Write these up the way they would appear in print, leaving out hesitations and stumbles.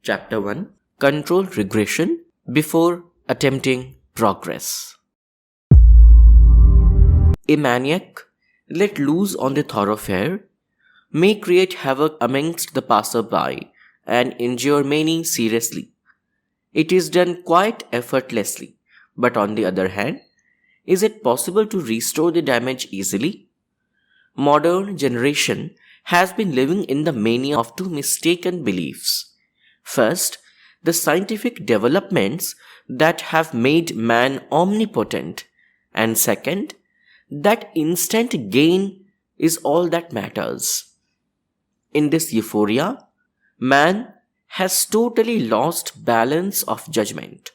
Chapter 1. Control regression before attempting progress. A maniac let loose on the thoroughfare may create havoc amongst the passerby and injure many seriously. It is done quite effortlessly, but on the other hand, is it possible to restore the damage easily? Modern generation has been living in the mania of two mistaken beliefs. First, the scientific developments that have made man omnipotent, and second, that instant gain is all that matters. In this euphoria, man has totally lost balance of judgment.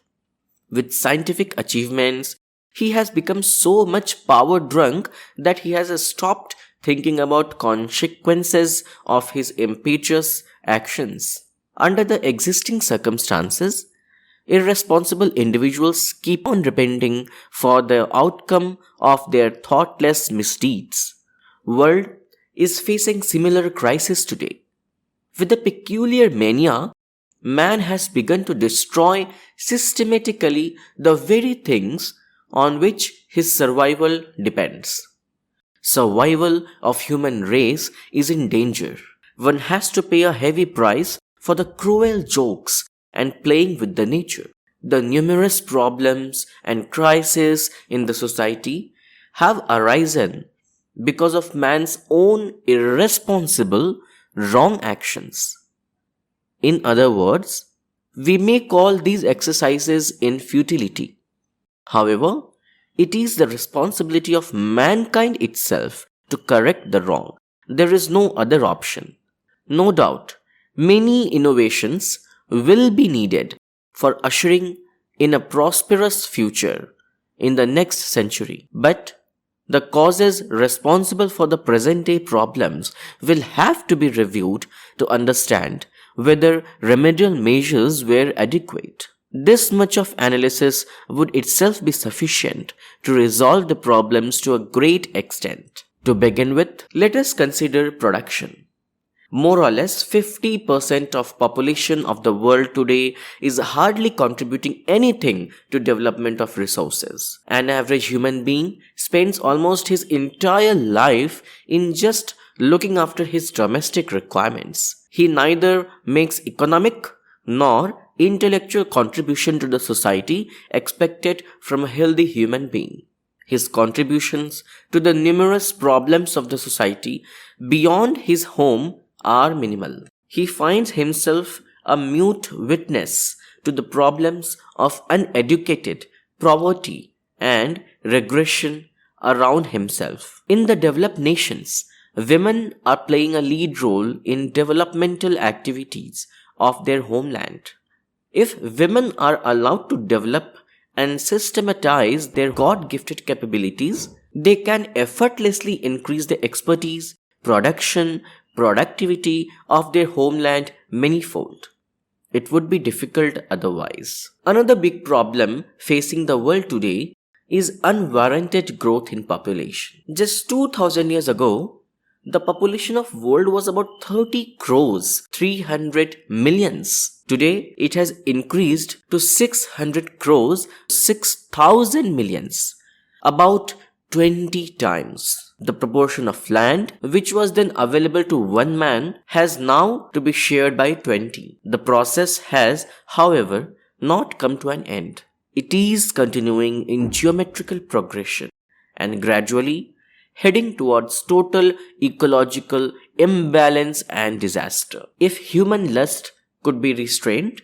With scientific achievements, he has become so much power drunk that he has stopped thinking about consequences of his impetuous actions. Under the existing circumstances, irresponsible individuals keep on repenting for the outcome of their thoughtless misdeeds. World is facing similar crisis today. With a peculiar mania, man has begun to destroy systematically the very things on which his survival depends. Survival of human race is in danger. One has to pay a heavy price for the cruel jokes and playing with the nature. The numerous problems and crises in the society have arisen because of man's own irresponsible, wrong actions. In other words, we may call these exercises in futility. However, it is the responsibility of mankind itself to correct the wrong. There is no other option. No doubt, many innovations will be needed for ushering in a prosperous future in the next century. But the causes responsible for the present day problems will have to be reviewed to understand whether remedial measures were adequate. This much of analysis would itself be sufficient to resolve the problems to a great extent. To begin with, let us consider production. More or less 50% of population of the world today is hardly contributing anything to development of resources. An average human being spends almost his entire life in just looking after his domestic requirements. He neither makes economic nor intellectual contribution to the society expected from a healthy human being. His contributions to the numerous problems of the society beyond his home are minimal. He finds himself a mute witness to the problems of uneducated, poverty, and regression around himself. In the developed nations, women are playing a lead role in developmental activities of their homeland. If women are allowed to develop and systematize their God-gifted capabilities, they can effortlessly increase the expertise, productivity of their homeland manyfold. It would be difficult otherwise. Another big problem facing the world today is unwarranted growth in population. Just 2000 years ago, the population of world was about 30 crores, 300 millions. Today, it has increased to 600 crores, 6,000 millions. About 20 times. The proportion of land, which was then available to one man, has now to be shared by 20. The process has, however, not come to an end. It is continuing in geometrical progression and gradually heading towards total ecological imbalance and disaster. If human lust could be restrained,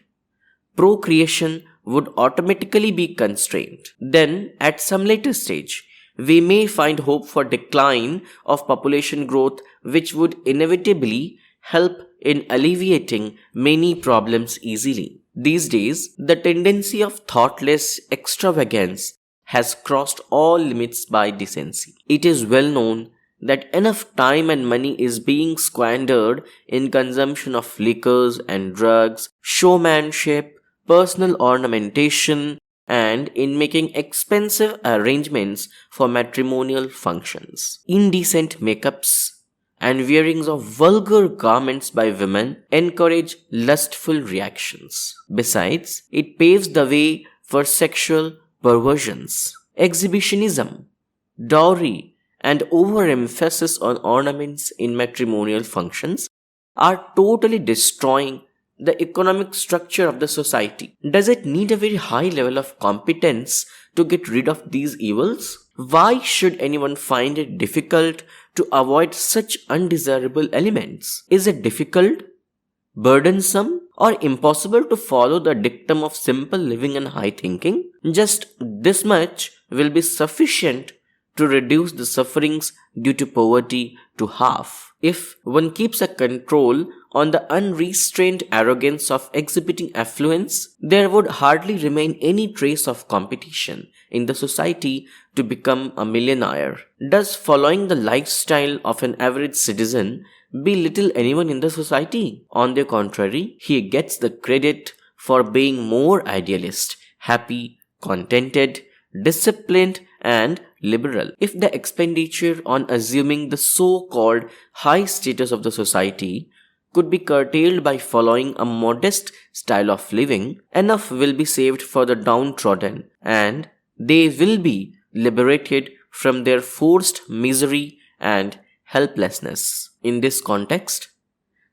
procreation would automatically be constrained. Then, at some later stage, we may find hope for decline of population growth, which would inevitably help in alleviating many problems easily. These days, the tendency of thoughtless extravagance has crossed all limits by decency. It is well known that enough time and money is being squandered in consumption of liquors and drugs, showmanship, personal ornamentation, and in making expensive arrangements for matrimonial functions. Indecent makeups and wearings of vulgar garments by women encourage lustful reactions. Besides, it paves the way for sexual perversions. Exhibitionism, dowry, and overemphasis on ornaments in matrimonial functions are totally destroying the economic structure of the society. Does it need a very high level of competence to get rid of these evils? Why should anyone find it difficult to avoid such undesirable elements? Is it difficult, burdensome, or impossible to follow the dictum of simple living and high thinking? Just this much will be sufficient to reduce the sufferings due to poverty to half. If one keeps a control on the unrestrained arrogance of exhibiting affluence, there would hardly remain any trace of competition in the society to become a millionaire. Does following the lifestyle of an average citizen belittle anyone in the society? On the contrary, he gets the credit for being more idealist, happy, contented, disciplined, and liberal. If the expenditure on assuming the so-called high status of the society could be curtailed by following a modest style of living, enough will be saved for the downtrodden, and they will be liberated from their forced misery and helplessness. In this context,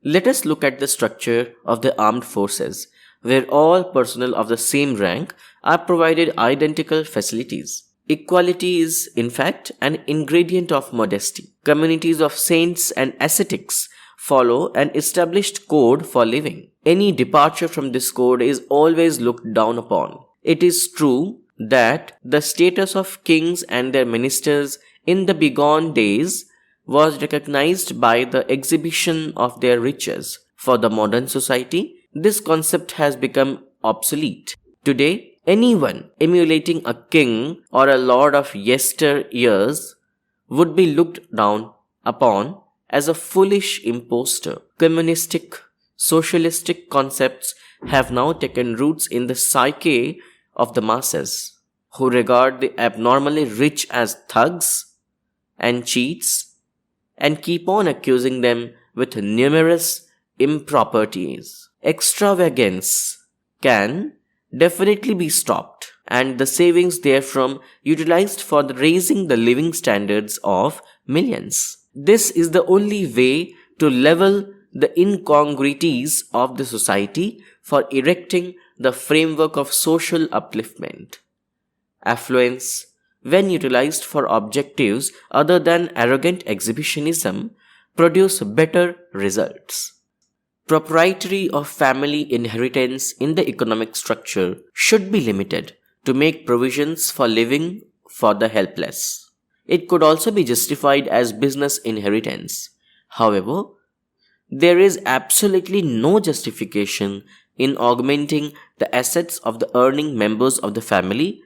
let us look at the structure of the armed forces, where all personnel of the same rank are provided identical facilities. Equality is, in fact, an ingredient of modesty. Communities of saints and ascetics follow an established code for living. Any departure from this code is always looked down upon. It is true that the status of kings and their ministers in the bygone days was recognized by the exhibition of their riches. For the modern society, this concept has become obsolete. Today, anyone emulating a king or a lord of yesteryears would be looked down upon as a foolish impostor. Communistic, socialistic concepts have now taken roots in the psyche of the masses, who regard the abnormally rich as thugs and cheats and keep on accusing them with numerous improprieties. Extravagance can definitely be stopped and the savings therefrom utilized for raising the living standards of millions. This is the only way to level the incongruities of the society for erecting the framework of social upliftment. Affluence, when utilized for objectives other than arrogant exhibitionism, produce better results. Propriety of family inheritance in the economic structure should be limited to make provisions for living for the helpless. It could also be justified as business inheritance. However, there is absolutely no justification in augmenting the assets of the earning members of the family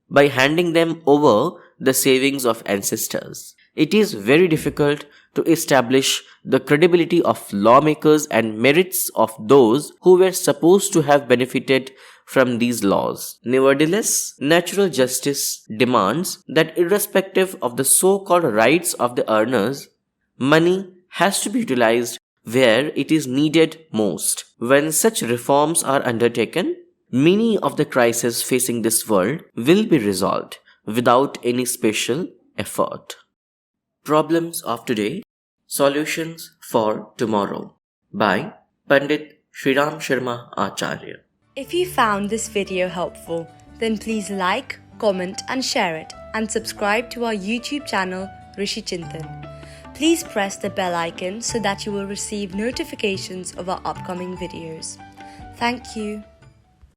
by handing them over the savings of ancestors. It is very difficult to establish the credibility of lawmakers and merits of those who were supposed to have benefited from these laws. Nevertheless, natural justice demands that irrespective of the so-called rights of the earners, money has to be utilized where it is needed most. When such reforms are undertaken, many of the crises facing this world will be resolved without any special effort. Problems of today, solutions for tomorrow by PtShriramSharmaAcharya. If you found this video helpful, then please like, comment and share it and subscribe to our YouTube channel RishiChintan. Please press the bell icon so that you will receive notifications of our upcoming videos. Thank you.